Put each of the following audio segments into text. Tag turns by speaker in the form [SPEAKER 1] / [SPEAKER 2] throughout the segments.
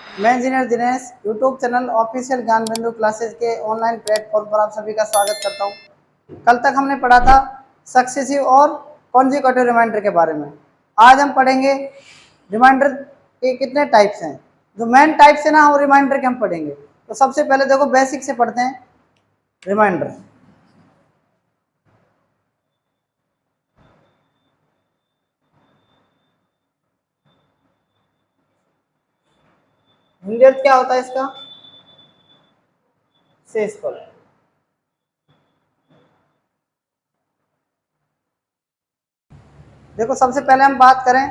[SPEAKER 1] मैं engineer Dinesh YouTube channel official ज्ञान बिंदु क्लासेज के ऑनलाइन प्लेटफॉर्म पर आप सभी का स्वागत करता हूं। कल तक हमने पढ़ा था सक्सेसिव और कॉन्जिक्यूटिव रिमाइंडर के बारे में। आज हम पढ़ेंगे रिमाइंडर के कितने टाइप्स हैं। जो मेन टाइप्स है ना वो रिमाइंडर के हम पढ़ेंगे। तो सबसे पहले देखो बेसिक से पढ़ते हैं रिमाइंडर। हिंदी अर्थ क्या होता है इसका? शेष फल। देखो सबसे पहले हम बात करें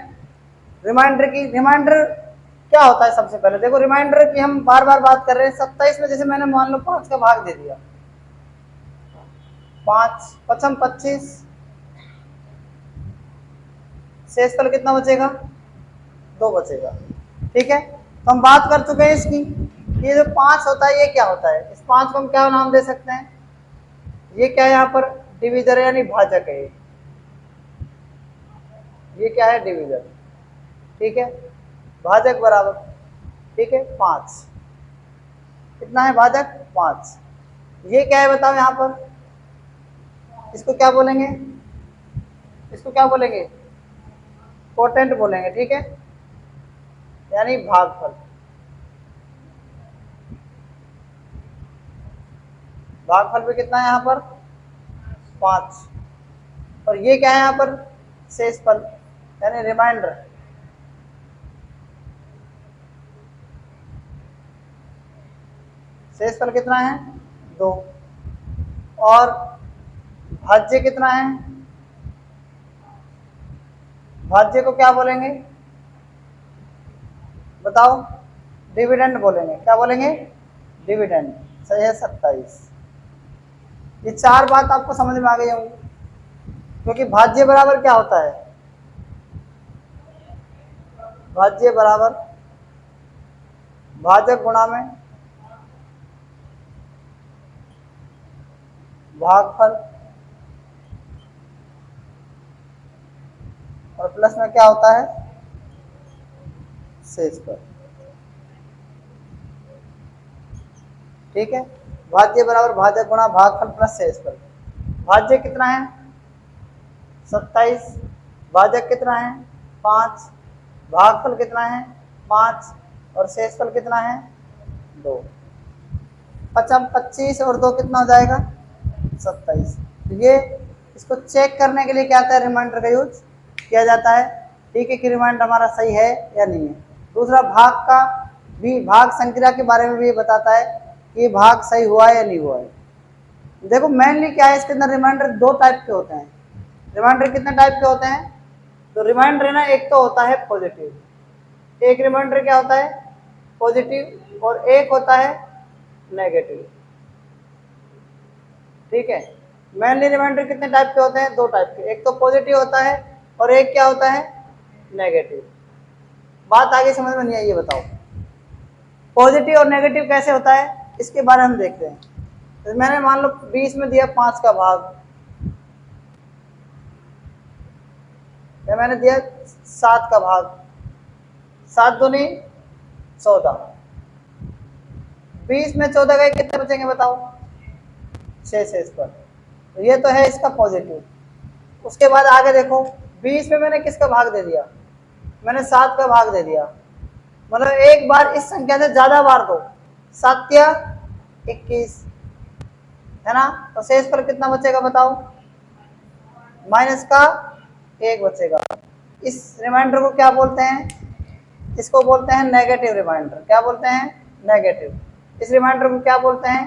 [SPEAKER 1] रिमाइंडर की। रिमाइंडर क्या होता है? सबसे पहले देखो रिमाइंडर की हम बार बार बात कर रहे हैं। 27 में जैसे मैंने मान लो 5 का भाग दे दिया, 5 पचम 25, शेषफल कितना बचेगा? 2 बचेगा। ठीक है, तो हम बात कर चुके हैं इसकी। ये जो 5 होता है ये क्या होता है? इस 5 को हम क्या नाम दे सकते हैं? ये क्या है? यहाँ पर डिविजर यानी भाजक है। ये क्या है? डिविजर। ठीक है, भाजक बराबर, ठीक है, 5। कितना है भाजक? 5। ये क्या है बताओ? यहाँ पर इसको क्या बोलेंगे? इसको क्या बोलेंगे? कोटेंट बोलेंगे। ठीक है, यानी भागफल। भागफल भी कितना है यहाँ पर? 5। और ये क्या है यहाँ पर? शेषफल यानी रिमाइंडर। शेषफल कितना है? 2। और भाज्य कितना है? भाज्य को क्या बोलेंगे बताओ? डिविडेंड बोलेंगे। क्या बोलेंगे? डिविडेंड। सही है, 27। ये 4 बात आपको समझ में आ गई होंगी, क्योंकि भाज्य बराबर क्या होता है? भाज्य बराबर भाजक गुणा में भागफल, और प्लस में क्या होता है? शेषफल। ठीक है, भाज्य बराबर भाजक गुणा भागफल प्लस शेषफल। भाज्य कितना है? 27। भाजक कितना है? 5। भागफल कितना है? 5। और शेषफल कितना है? 2। पचम 25 और 2 कितना हो जाएगा? 27। ये इसको चेक करने के लिए क्या आता है? रिमाइंडर का यूज किया जाता है। ठीक है, कि रिमाइंडर हमारा सही है या नहीं है। दूसरा भाग का भी, भाग संक्रिया के बारे में भी बताता है कि भाग सही हुआ है या नहीं हुआ है। देखो मेनली क्या है इसके अंदर? रिमाइंडर 2 टाइप के होते हैं। रिमाइंडर कितने टाइप के होते हैं? तो रिमाइंडर है ना, एक तो होता है पॉजिटिव। एक रिमाइंडर क्या होता है? पॉजिटिव। और एक होता है नेगेटिव। ठीक है, मेनली रिमाइंडर कितने टाइप के होते हैं? 2 टाइप के। एक तो पॉजिटिव होता है और एक क्या होता है? नेगेटिव। बात आगे समझ में नहीं आई, ये बताओ पॉजिटिव और नेगेटिव कैसे होता है, इसके बारे में हम देखते हैं। तो मैंने मान लो 20 में दिया 5 का भाग, या मैंने दिया 7 का भाग, 7 दूनी 14। 20 में 14 गए, कितने बचेंगे बताओ? 6 शेषफल। तो ये तो है इसका पॉजिटिव। उसके बाद आगे देखो, 20 में मैंने किसका भाग दे दिया? मैंने 7 का भाग दे दिया। मतलब एक बार इस संख्या से ज्यादा बार दो। 7 या 21 है ना। तो शेषफल कितना बचेगा बताओ? माइनस का 1 बचेगा। इस रिमाइंडर को क्या बोलते हैं? इसको बोलते हैं नेगेटिव रिमाइंडर। क्या बोलते हैं? नेगेटिव। इस रिमाइंडर को क्या बोलते हैं?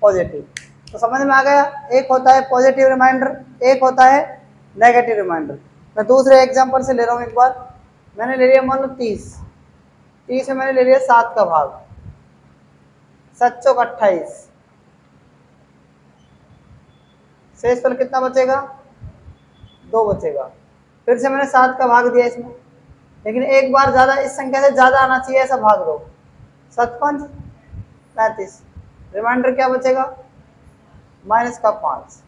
[SPEAKER 1] पॉजिटिव। तो समझ में आ गया, एक होता है पॉजिटिव रिमाइंडर, एक होता है नेगेटिव रिमाइंडर। मैं दूसरे एग्जांपल से ले रहा हूँ एक बार। मैंने ले लिया मान लो 30 में मैंने ले लिया 7 का भाग, 7 चौक 28। शेषफल कितना बचेगा? 2 बचेगा। फिर से मैंने 7 का भाग दिया इसमें, लेकिन एक बार ज्यादा, इस संख्या से ज्यादा आना चाहिए, ऐसा भाग दो। 7 5 35। रिमाइंडर क्या बचेगा? माइनस का 5।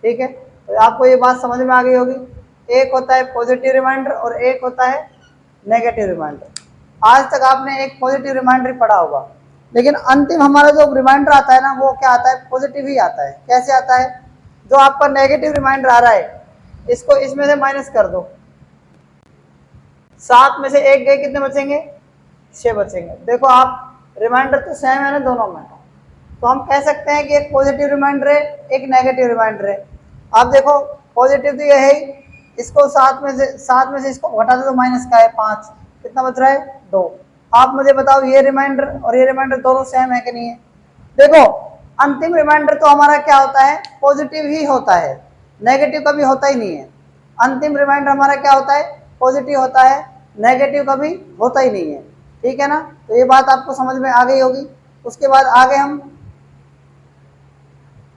[SPEAKER 1] ठीक है, तो आपको ये बात समझ में आ गई होगी। एक होता है पॉजिटिव रिमाइंडर और एक होता है नेगेटिव रिमाइंडर। आज तक आपने एक पॉजिटिव रिमाइंडर पढ़ा होगा, लेकिन अंतिम हमारा जो रिमाइंडर आता है ना, वो क्या आता है, पॉजिटिव ही आता है। कैसे आता है, जो आपका नेगेटिव रिमाइंडर आ रहा है इसको इसमें से माइनस कर दो, 7 में से 1 गए, कितने बचेंगे, 6 बचेंगे। देखो आप रिमाइंडर तो सेम है ना दोनों में, तो हम कह सकते हैं कि एक पॉजिटिव रिमाइंडर है, एक नेगेटिव रिमाइंडर है। आप देखो पॉजिटिव तो ये है ही, इसको 7 में से इसको घटा दो तो माइनस का है 5, कितना बच रहा है 2। आप मुझे बताओ ये रिमाइंडर और ये रिमाइंडर दोनों सेम है कि नहीं है। देखो अंतिम रिमाइंडर तो हमारा क्या होता है, पॉजिटिव ही होता है, नेगेटिव कभी होता ही नहीं है। अंतिम रिमाइंडर हमारा क्या होता है, पॉजिटिव होता है, नेगेटिव कभी होता ही नहीं है। ठीक है ना, तो ये बात आपको समझ में आ गई होगी। उसके बाद आगे हम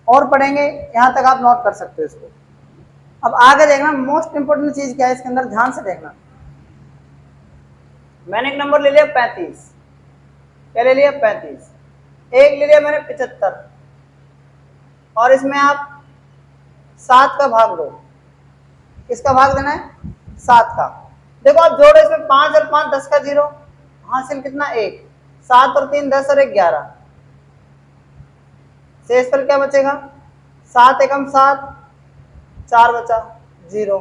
[SPEAKER 1] और पढ़ेंगे, यहां तक आप नोट कर सकते हो इसको। अब आगे देखना, मोस्ट इंपोर्टेंट चीज क्या है इसके अंदर, ध्यान से देखना। मैंने एक नंबर ले लिया 35, क्या ले लिया 35, एक ले लिया मैंने 75, और इसमें आप 7 का भाग दो। किसका भाग देना है, 7 का। देखो आप जोड़ो इसमें 5 और 5 10 का 0, हासिल कितना 1, 7 और 3 10 और 1 11, शेष पर क्या बचेगा, 7 एकम 7, 4 बचा 0,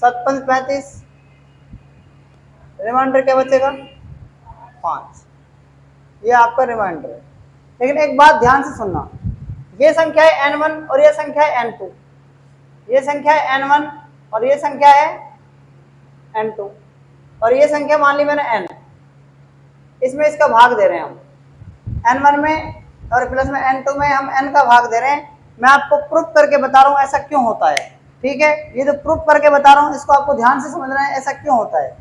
[SPEAKER 1] 7 5 35, रिमाइंडर क्या बचेगा 5। ये आपका रिमाइंडर है। लेकिन एक बात ध्यान से सुनना, ये संख्या है n1 और ये संख्या है n2, ये संख्या है n1 और ये संख्या है n2, और ये संख्या मान ली मैंने n, इसमें इसका भाग दे रहे हैं हम n1 में और प्लस में n2 में हम n का भाग दे रहे हैं। मैं आपको प्रूफ करके बता रहा हूँ ऐसा क्यों होता है। ठीक है, ये जो प्रूफ करके बता रहा हूँ इसको आपको ध्यान से समझना है, ऐसा क्यों होता है।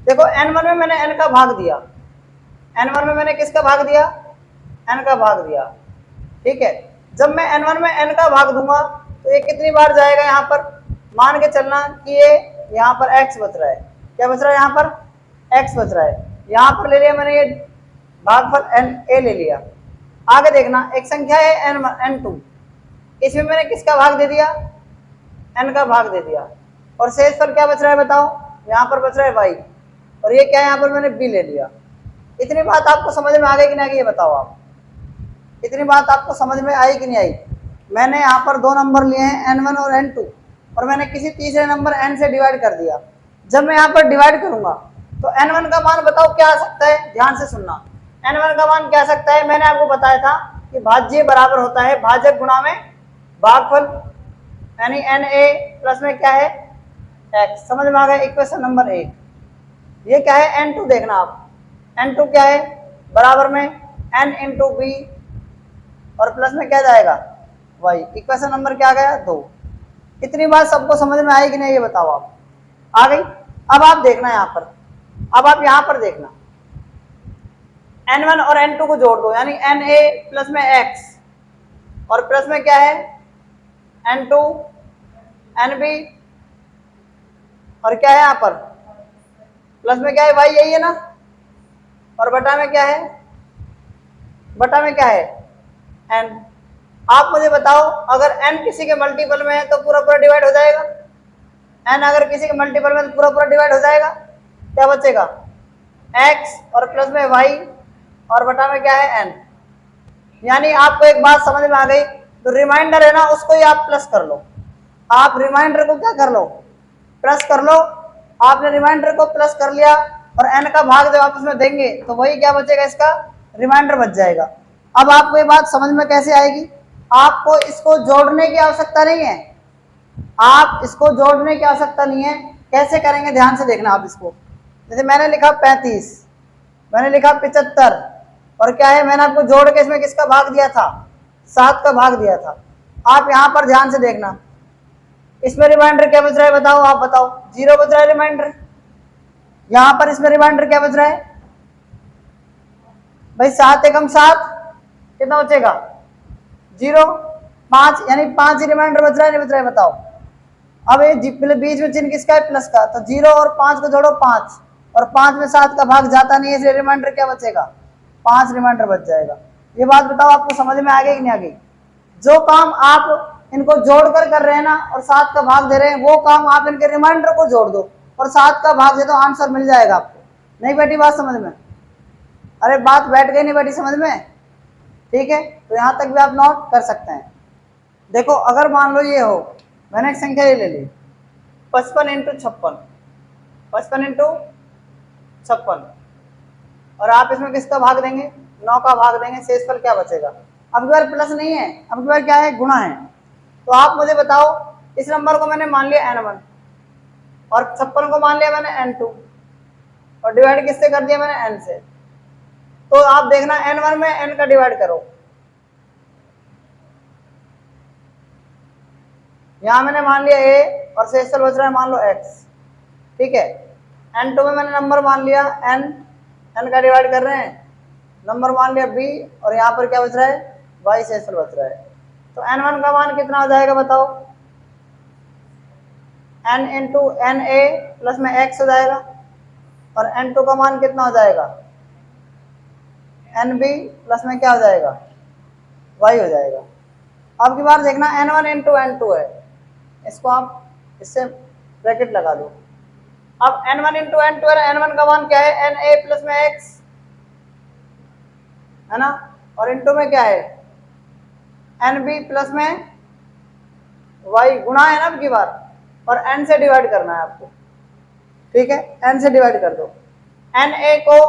[SPEAKER 1] देखो n1 में मैंने n का भाग दिया, n1 में मैंने किसका भाग दिया, n का भाग दिया। ठीक है, जब मैं n1 में n का भाग दूंगा तो ये कितनी बार जाएगा, यहाँ पर मान के चलना कि ये यहाँ पर x बच रहा है, क्या बच रहा है, यहाँ पर x बच रहा है। यहाँ पर ले लिया मैंने ये भागफल n a ले लिया। आगे देखना, एक संख्या है n2, इसमें मैंने किसका भाग दे दिया, n का भाग दे दिया, और शेष पर क्या बच रहा है बताओ, यहाँ पर बच रहा है y, और ये क्या है, यहाँ पर मैंने b ले लिया। इतनी बात आपको समझ में आ गई कि नहीं आ गई, ये बताओ आप, इतनी बात आपको समझ में आई कि नहीं आई। मैंने यहाँ पर 2 नंबर लिए हैं n1 और n2, और मैंने किसी तीसरे नंबर n से डिवाइड कर दिया। जब मैं यहाँ पर डिवाइड करूंगा तो n1 का मान बताओ क्या आ सकता है, ध्यान से सुनना। n1 का मान क्या आ सकता है, मैंने आपको बताया था कि भाज्य बराबर होता है भाजक गुणा में भागफल, यानी na प्लस में क्या है x। समझ में आ गया, इक्वेशन नंबर 1। ये क्या है n2, देखना आप, n2 क्या है, बराबर में n इंटू बी और प्लस में क्या जाएगा y। इक्वेशन नंबर क्या आ गया 2। इतनी बात सबको समझ में आई कि नहीं, ये बताओ आप, आ गई। अब आप देखना यहाँ पर, अब आप यहाँ पर देखना, n1 और n2 को जोड़ दो, यानी na प्लस में x और प्लस में क्या है n2 nb, और क्या है यहाँ पर प्लस में क्या है y, यही है ना, और बटा में क्या है, बटा में क्या है n। आप मुझे बताओ, अगर n किसी के मल्टीपल में है तो पूरा पूरा डिवाइड हो जाएगा, n अगर किसी के मल्टीपल में तो पूरा पूरा डिवाइड हो जाएगा। क्या बचेगा x और प्लस में y और बटा में क्या है n। यानी आपको एक बात समझ में आ गई, तो रिमाइंडर है ना उसको ही आप प्लस कर लो। आप रिमाइंडर को क्या कर लो, प्लस कर लो। आपने रिमाइंडर को प्लस कर लिया और n का भाग जब आप इसमें देंगे तो वही क्या बचेगा, इसका रिमाइंडर बच जाएगा। अब आपको ये बात समझ में कैसे आएगी, आपको इसको जोड़ने की आवश्यकता नहीं है, आप इसको जोड़ने की आवश्यकता नहीं है। कैसे करेंगे, ध्यान से देखना आप इसको। जैसे मैंने लिखा 35, मैंने लिखा 75, और क्या है, मैंने आपको जोड़ के इसमें किसका भाग दिया था, 7 का भाग दिया था। आप यहाँ पर ध्यान से देखना, इसमें रिमाइंडर क्या बच रहा है बताओ, आप बताओ, 0 बच रहा है रिमाइंडर। यहाँ पर इसमें रिमाइंडर क्या बच रहा है भाई, 7 एकम 7, कितना बचेगा 0, 5, यानी 5 रिमाइंडर बच रहा है, नहीं बच रहा है बताओ। अब ये बीच में चिन्ह किसका है, प्लस का, तो 0 और 5 को जोड़ो 5, और 5 में 7 का भाग जाता नहीं है, इसलिए रिमाइंडर क्या बचेगा 5 रिमाइंडर बच जाएगा। ये बात बताओ आपको समझ में आ गई कि नहीं आ गई। जो काम आप इनको जोड़कर कर रहे हैं ना और 7 का भाग दे रहे हैं, वो काम आप इनके रिमाइंडर को जोड़ दो और 7 का भाग दे दो, आंसर मिल जाएगा आपको। नहीं बैठी बात समझ में? अरे बात बैठ गई नहीं बैठी समझ में? ठीक है, तो यहाँ तक भी आप नोट कर सकते हैं। देखो अगर मान लो ये हो, मैंने एक संख्या ये ले ली 55 इंटू 56, 55 इंटू 56, और आप इसमें किसका भाग देंगे? 9 का भाग देंगे, शेषफल क्या बचेगा? अब की बार प्लस नहीं है, अब की बार क्या है? गुणा है। तो आप मुझे बताओ, इस नंबर को मैंने मान लिया n1 और 56 को मान लिया मैंने n2 और डिवाइड किससे कर दिया मैंने? n से। तो आप देखना n1 में n का डिवाइड करो, यहां मैंने मान लिया a और शेषफल बच रहा है मान लो x, ठीक है। n2 में मैंने नंबर मान लिया n का डिवाइड कर रहे हैं, नंबर मान लिया b और यहाँ पर क्या बच रहा है? y शेषफल बच रहा है। तो n1 का मान कितना हो जाएगा बताओ? n into n a plus में x हो जाएगा, और n2 का मान कितना हो जाएगा? एन बी प्लस में क्या हो जाएगा? y हो जाएगा। अब की बार देखना n1 इंटू n2 है, इसको आप इससे ब्रैकेट लगा दो। अब n1 इंटू n2 है, n1 का मान क्या है? na प्लस में x है ना, और इंटू में क्या है? nb प्लस में y, गुणा है ना अब की बार, और n से डिवाइड करना है आपको, ठीक है। n से डिवाइड कर दो, na को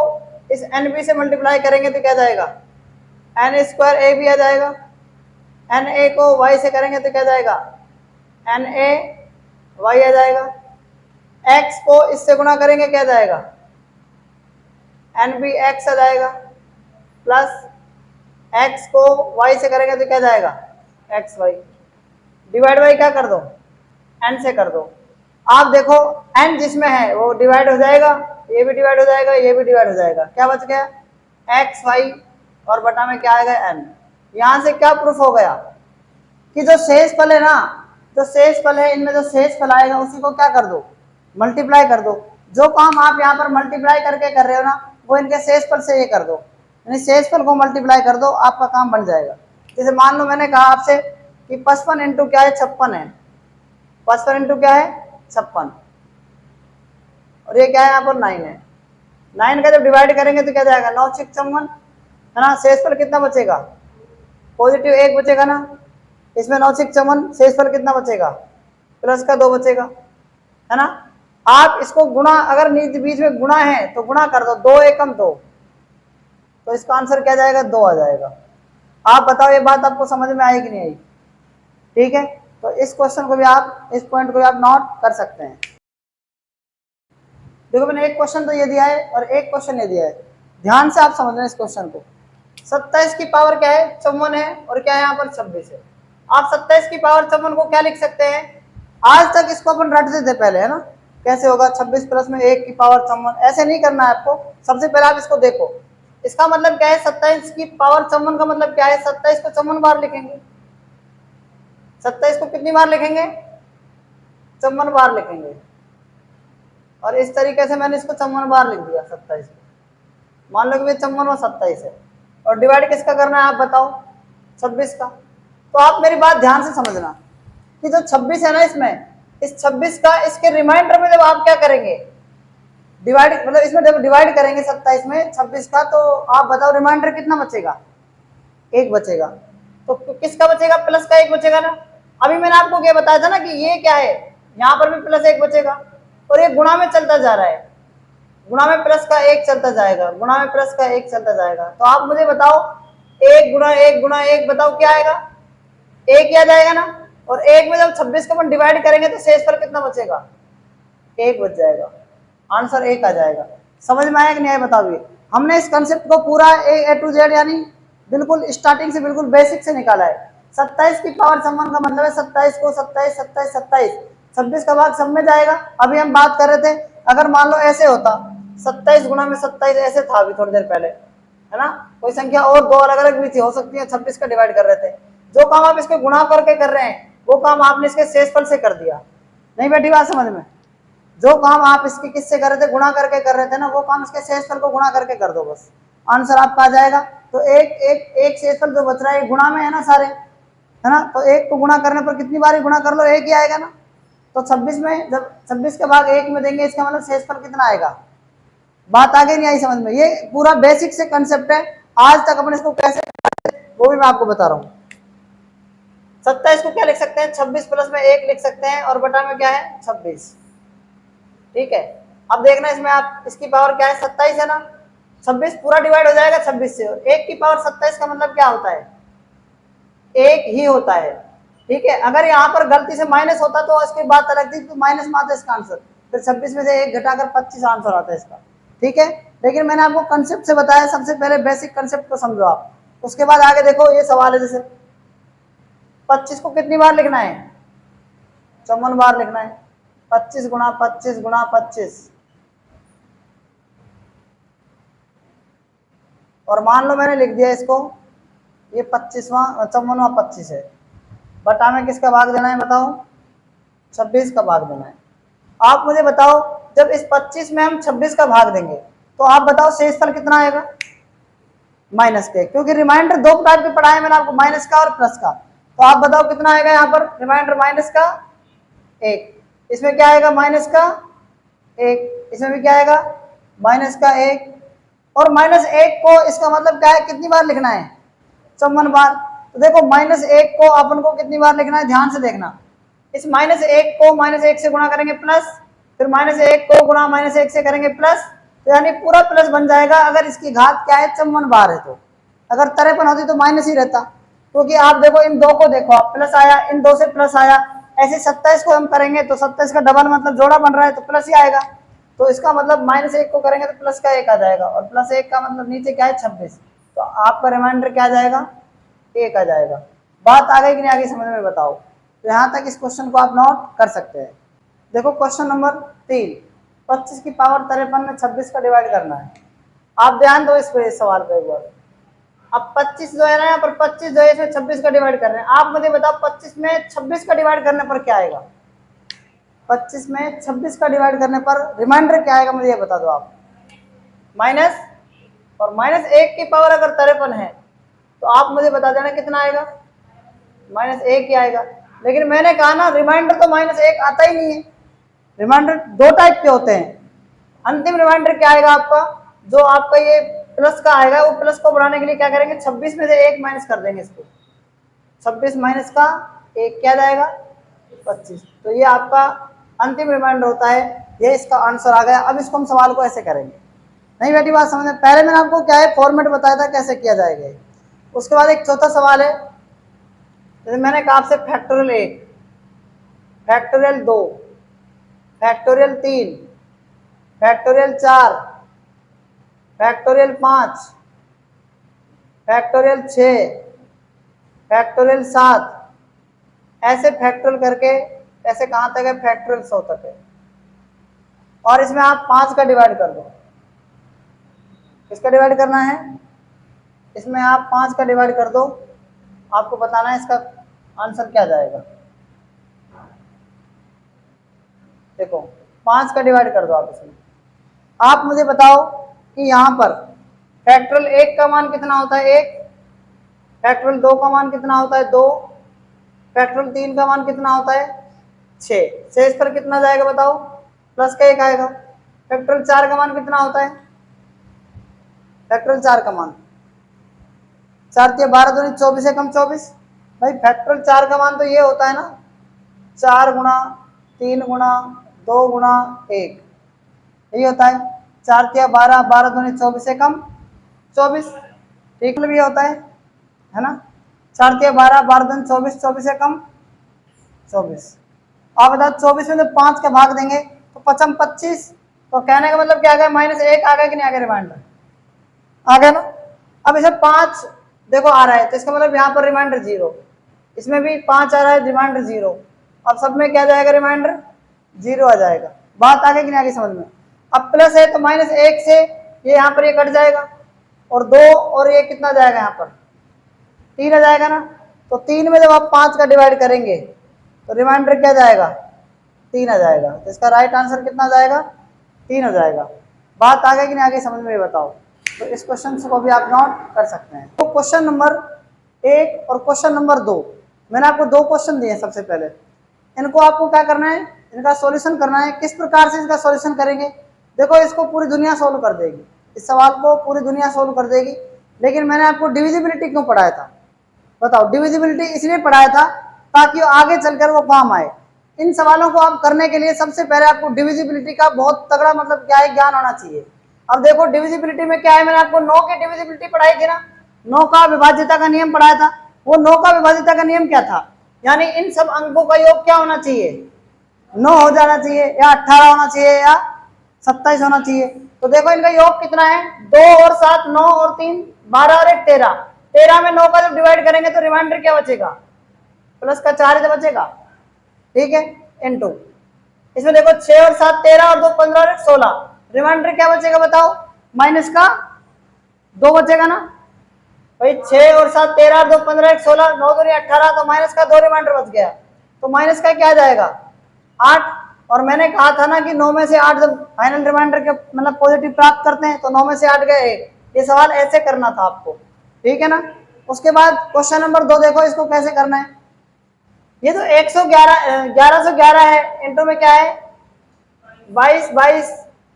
[SPEAKER 1] इस nb से मल्टीप्लाई करेंगे तो क्या जाएगा? n स्क्वायर a भी आ जाएगा, na को y से करेंगे तो क्या जाएगा? na y आ जाएगा, x को इससे गुणा करेंगे क्या जाएगा? nb x आ जाएगा, प्लस x को y से करेंगे तो क्या जाएगा? x y। डिवाइड बाई क्या कर दो? n से कर दो। आप देखो n जिसमें है वो डिवाइड हो जाएगा, ये भी डिवाइड हो जाएगा, ये भी डिवाइड हो जाएगा, क्या बच गया? x y और बटा में क्या आएगा? n। यहां से क्या प्रूफ हो गया कि जो शेषफल है ना, जो शेषफल है इनमें जो शेषफल आएगा उसी को क्या कर दो? मल्टीप्लाई कर दो। जो काम आप यहाँ पर मल्टीप्लाई करके कर रहे हो ना, वो इनके शेषफल से ये कर दो, यानी शेषफल को मल्टीप्लाई कर दो, आपका काम बन जाएगा। जैसे मान लो मैंने कहा आपसे कि 55 इंटू क्या है? 56 है। 55 इंटू क्या है? 56, और ये क्या है? यहाँ पर 9 है। 9 का जब डिवाइड करेंगे तो क्या जाएगा? 9 6 54 है ना। शेषफल कितना बचेगा? पॉजिटिव 1 बचेगा ना। इसमें 9 6 54, शेषफल कितना बचेगा? प्लस का 2 बचेगा, है ना। आप इसको गुणा, अगर बीच में गुणा है तो गुणा कर दो, 2 एकम 2, तो इसका आंसर क्या जाएगा? 2 आ जाएगा। आप बताओ ये बात आपको समझ में आई कि नहीं आई? ठीक है, तो इस क्वेश्चन को भी आप, इस पॉइंट को भी आप नोट कर सकते हैं। देखो मैंने एक क्वेश्चन तो ये दिया है और एक क्वेश्चन ये दिया है, ध्यान से आप समझना इस क्वेश्चन को। 27 की पावर क्या है? 54 है, और क्या है यहाँ पर? 26 है। आप 27 की पावर 54 को क्या लिख सकते हैं? आज तक इसको अपन रटते थे पहले, है ना, कैसे होगा? 26 प्लस में 1 की पावर 54, ऐसे नहीं करना है आपको। सबसे पहले आप इसको देखो, इसका मतलब क्या है? 27 की पावर 54 का मतलब क्या है? 27 को 54 बार लिखेंगे। 27 को कितनी बार लिखेंगे? 54 बार लिखेंगे। और इस तरीके से मैंने इसको 54 बार लिख दिया 27 को। मान लो कि 54 और 27 है, और डिवाइड किसका करना है आप बताओ? 26 का। तो आप मेरी बात ध्यान से समझना कि जो 26 है ना, इसमें इस 26 का इसके रिमाइंडर में जब आप क्या करेंगे? डिवाइड, मतलब इसमें जब डिवाइड करेंगे 27 में 26 का, तो आप बताओ रिमाइंडर कितना बचेगा? 1 बचेगा। तो किसका बचेगा? प्लस का 1 बचेगा ना। अभी मैंने आपको क्या बताया था ना कि ये क्या है, यहाँ पर भी प्लस 1 बचेगा, और ये गुणा में चलता जा रहा है, गुणा में प्लस का 1 चलता जाएगा, गुणा में प्लस का 1 चलता जाएगा। तो आप मुझे बताओ 1 गुणा 1 गुणा 1, बताओ क्या आएगा? 1 आ जाएगा ना। और 1 में जब 26 को अपन डिवाइड करेंगे तो शेषफल कितना बचेगा? 1 बच जाएगा, आंसर 1 आ जाएगा। समझ में आया कि नहीं आया बताओ? ये हमने इस कंसेप्ट को पूरा ए टू जेड, यानी बिल्कुल स्टार्टिंग से बिल्कुल बेसिक से निकाला है। 27 की पावर 56 का मतलब है 27 को 27 27 27, 26 का भाग सब में जाएगा। अभी हम बात कर रहे थे, अगर मान लो ऐसे होता 27 गुणा में 27, ऐसे था अभी थोड़ी देर पहले, है ना, कोई संख्या और दो अलग अलग भी थी, हो सकती है 26 का डिवाइड कर रहे थे। जो काम आप इसके गुणा करके कर रहे हैं वो काम आपने इसके शेषफल से कर दिया। नहीं बैठी बात समझ में? जो काम आप इसके किससे कर रहे थे? गुणा करके कर रहे थे ना, वो काम इसके शेषफल को गुणा करके कर दो, बस आंसर आपका आ जाएगा। तो एक शेषफल जो बच रहा है गुणा में है ना सारे, है ना, तो 1 को गुणा करने पर कितनी बार गुणा कर लो 1 ही आएगा ना। तो 26 में जब 26 के भाग 1 में देंगे, इसका मतलब शेषफल कितना आएगा? बात आगे नहीं आई समझ में? ये पूरा बेसिक से कंसेप्ट है, आज तक अपने इसको कैसे वो भी मैं आपको बता रहा हूँ। 27 को क्या लिख सकते हैं, 26 प्लस में 1 लिख सकते हैं और बटा में क्या है 26। ठीक है, अब देखना इसमें आप इसकी पावर क्या है 27 है ना, 26 पूरा डिवाइड हो जाएगा 26 से, और 1 की पावर 27 का मतलब क्या होता है, 1 ही होता है। ठीक है, अगर यहाँ पर गलती से माइनस होता तो इसकी बात अलग थी, तो माइनस में आता इसका आंसर, फिर 26 में से 1 घटाकर 25 आंसर आता है इसका। ठीक है, लेकिन मैंने आपको कंसेप्ट से बताया, सबसे पहले बेसिक कंसेप्ट को समझो आप, उसके बाद आगे देखो ये सवाल है, जैसे 25 को कितनी बार लिखना है, 54 बार लिखना है, 25 गुणा 25 गुणा 25, और मान लो मैंने लिख दिया इसको, ये 55वां 54वां 25 है, बटा में किसका भाग देना है बताओ, 26 का भाग देना है। आप मुझे बताओ, जब इस 25 में हम 26 का भाग देंगे तो आप बताओ शेषफल कितना आएगा, माइनस के, क्योंकि रिमाइंडर दो टाइप के पढ़ाए मैंने आपको, माइनस का और प्लस का। तो आप बताओ कितना आएगा यहाँ पर, रिमाइंडर माइनस का 1, इसमें क्या आएगा माइनस का 1, इसमें भी क्या आएगा माइनस का 1, और माइनस 1 को इसका मतलब क्या है, कितनी बार लिखना है 54 बार। तो देखो माइनस 1 को अपन को कितनी बार लिखना है, ध्यान से देखना, इस माइनस 1 को माइनस 1 से गुणा करेंगे प्लस, फिर माइनस 1 को गुणा माइनस 1 से करेंगे प्लस, तो यानी पूरा प्लस बन जाएगा। अगर इसकी घात क्या है 54 बार है, तो अगर 53 होती तो माइनस ही रहता, क्योंकि आप देखो इन दो को देखो, आप प्लस आया, इन दो से प्लस आया, ऐसे 27 को हम करेंगे तो 27 का डबल मतलब जोड़ा बन रहा है तो प्लस ही आएगा, तो इसका मतलब माइनस 1 को करेंगे तो प्लस का 1 आ जाएगा, और प्लस 1 का मतलब नीचे क्या है 26, तो आपका रिमाइंडर क्या आ जाएगा 1 आ जाएगा। बात आ गई कि नहीं आगे समझ में बताओ। तो यहाँ तक इस क्वेश्चन को आप नोट कर सकते हैं। देखो क्वेश्चन नंबर 3, 25 की पावर 53 में 26 का डिवाइड करना है। आप ध्यान दो इस सवाल पे एक बार। अब 25 जो है ना, यहाँ पर 25 जो है इसमें 26 का डिवाइड कर रहे हैं। आप मुझे बताओ 25 में 26 का डिवाइड करने पर क्या आएगा, 25 में 26 का डिवाइड करने पर रिमाइंडर क्या आएगा, मुझे ये बता दो आप। माइनस, और माइनस 1 की पावर अगर 53 है तो आप मुझे बता देना कितना आएगा, माइनस 1 ही आएगा। लेकिन मैंने कहा ना रिमाइंडर तो माइनस 1 आता ही नहीं है, रिमाइंडर दो टाइप के होते हैं। अंतिम रिमाइंडर क्या आएगा आपका, जो आपका ये प्लस का आएगा, वो प्लस को बढ़ाने के लिए क्या करेंगे 26 में से 1 माइनस कर देंगे इसको, 26 माइनस का 1 क्या जाएगा 25, तो ये आपका अंतिम रिमाइंडर होता है। ये इसका आंसर आ गया। अब इसको हम सवाल को ऐसे करेंगे, नहीं बेटी बात समझ में, पहले मैंने आपको क्या है फॉर्मेट बताया था कैसे किया जाएगा। उसके बाद एक चौथा सवाल है, जैसे मैंने कहा आपसे factorial 1, factorial 2, factorial 3, factorial 4, factorial 5, factorial 6, factorial 7, ऐसे फैक्टोरियल करके ऐसे कहाँ तक है फैक्टोरियल 100 तक है। और इसमें आप 5 का डिवाइड कर दो, किसका डिवाइड करना है, इसमें आप 5 का डिवाइड कर दो, आपको बताना है इसका आंसर क्या जाएगा। देखो 5 का डिवाइड कर दो आप इसमें। आप मुझे बताओ कि यहाँ पर फैक्टोरियल 1 का मान कितना होता है 1, फैक्टोरियल 2 का मान कितना होता है 2, फैक्टोरियल 3 का मान कितना होता है 6, शेष पर कितना जाएगा बताओ, प्लस का 1 आएगा। फैक्टोरियल 4 का मान कितना होता है, फैक्टोरियल 4 का मान 4 के 12 दूनी 24 है कम 24, भाई फैक्टोरियल 4 का मान तो ये होता है ना 4 गुणा 3 गुणा 2 गुणा 1, यही होता है। 4 के 12, 12 दूनी 24 से कम 24, ठीक भी होता है ना। 4 के 12, 12 दूनी 24, 24 से कम 24। आप बताओ 24 में तो 5 का भाग देंगे तो 5 25, तो कहने का मतलब क्या आ गया माइनस 1 आ गया कि नहीं आ गया, रिमाइंडर आ गया ना। अब इसे 5 देखो आ रहा है तो इसका मतलब यहाँ पर रिमाइंडर 0, इसमें भी 5 आ रहा है रिमाइंडर 0, अब सब में क्या जाएगा रिमाइंडर 0 आ जाएगा। बात आगे कि नहीं आगे समझ में। अब प्लस है तो माइनस 1 से ये यहाँ पर ये कट जाएगा, और 2 और ये कितना जाएगा यहाँ पर 3 आ जाएगा ना। तो 3 में जब आप 5 का डिवाइड करेंगे तो रिमाइंडर क्या जाएगा 3 आ जाएगा, तो इसका राइट आंसर कितना जाएगा 3 हो जाएगा। बात आगे कि नहीं आगे समझ में, ये बताओ। तो इस क्वेश्चन को भी आप नोट कर सकते हैं। तो क्वेश्चन नंबर 1 और क्वेश्चन नंबर 2, मैंने आपको 2 क्वेश्चन दिए। सबसे पहले इनको आपको क्या करना है, इनका सॉल्यूशन करना है। किस प्रकार से इसका सॉल्यूशन करेंगे देखो इसको पूरी दुनिया सोल्व कर देगी, इस सवाल को पूरी दुनिया सोल्व कर देगी, लेकिन मैंने आपको डिविजिबिलिटी क्यों पढ़ाया था बताओ? डिविजिबिलिटी इसलिए पढ़ाया था ताकि आगे चलकर वो काम आए। इन सवालों को आप करने के लिए सबसे पहले आपको डिविजिबिलिटी का बहुत तगड़ा मतलब क्या है ज्ञान होना चाहिए। अब देखो डिविजिबिलिटी में क्या है, मैंने आपको 9 की डिविजिबिलिटी पढ़ाई थी ना, 9 का विभाज्यता का नियम पढ़ाया था। वो 9 का विभाज्यता का नियम क्या था, यानी इन सब अंकों का योग क्या होना चाहिए, 9 हो जाना चाहिए, या 18 होना चाहिए, या 27 होना चाहिए। तो देखो इनका योग कितना है, 2 और 7 9 और 3 12 और 1 13। 13 में 9 का जब डिवाइड करेंगे तो रिमाइंडर क्या बचेगा, प्लस का 4 ही बचेगा, ठीक है, इनटू इसमें देखो 6 और 7 13 और 2 15 और 1 16, रिमाइंडर क्या बचेगा बताओ, माइनस का 2 बचेगा ना भाई, 6 और 7 13 और 2 15 1 16, 9 2 18, तो माइनस का 2 रिमाइंडर बच गया। तो माइनस का क्या आ जाएगा 8, और मैंने कहा था ना कि 9 में से 8 जब फाइनल रिमाइंडर के मतलब पॉजिटिव प्राप्त करते हैं तो 9 में से 8 गए 1। ये सवाल ऐसे करना था आपको, ठीक है ना। उसके बाद क्वेश्चन नंबर 2 देखो, इसको कैसे करना है। ये तो 1111 है, इंटू में क्या है 22 22,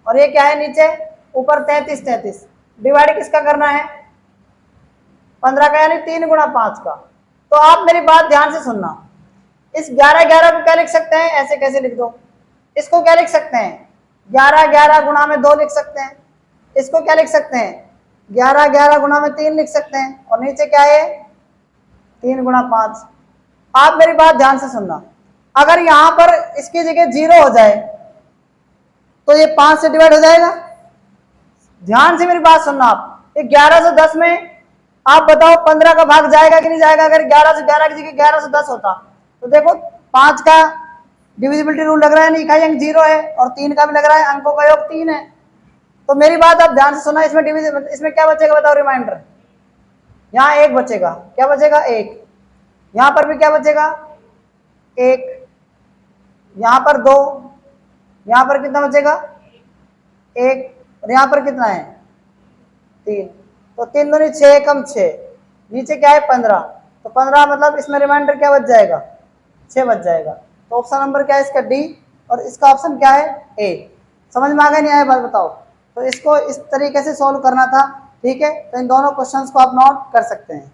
[SPEAKER 1] और ये क्या है नीचे ऊपर 33 33, डिवाइड किसका करना है 15 का, यानी 3 गुणा 5 का। तो आप मेरी बात ध्यान से सुनना, इस 11 11 को क्या लिख सकते हैं, ऐसे कैसे लिख दो, इसको क्या लिख सकते हैं 11 11 गुणा में 2 लिख सकते हैं, इसको क्या लिख सकते हैं 11 11 गुणा में 3 लिख सकते हैं, और नीचे क्या है 3 गुणा 5। आप मेरी बात ध्यान से सुनना, अगर यहां पर इसकी जगह 0 हो जाए तो ये 5 से डिवाइड हो जाएगा। ध्यान से मेरी बात सुनना आप, ये 11 से 10 में आप बताओ 15 का भाग जाएगा कि नहीं जाएगा। अगर 11 से 11 की जगह 11 से 10 होता तो देखो 5 का डिविजिबिलिटी रूल लग रहा है, नहीं का अंक 0 है, और 3 का भी लग रहा है, अंकों का योग 3 है। तो मेरी बात आप ध्यान से सुना, इसमें क्या बचेगा बताओ रिमाइंडर, यहाँ 1 बचेगा, क्या बचेगा 1, यहां पर भी क्या बचेगा 1, यहां पर 2, यहां पर कितना बचेगा 1, और यहां पर कितना है 3। तो 3 दूनी 6 कम 6, नीचे क्या है 15, तो 15 मतलब इसमें रिमाइंडर क्या बच जाएगा 6 बच जाएगा। तो ऑप्शन नंबर क्या है इसका डी, और इसका ऑप्शन क्या है ए। समझ में आ गया नहीं आया बात बताओ। तो इसको इस तरीके से सॉल्व करना था, ठीक है। तो इन दोनों क्वेश्चंस को आप नोट कर सकते हैं।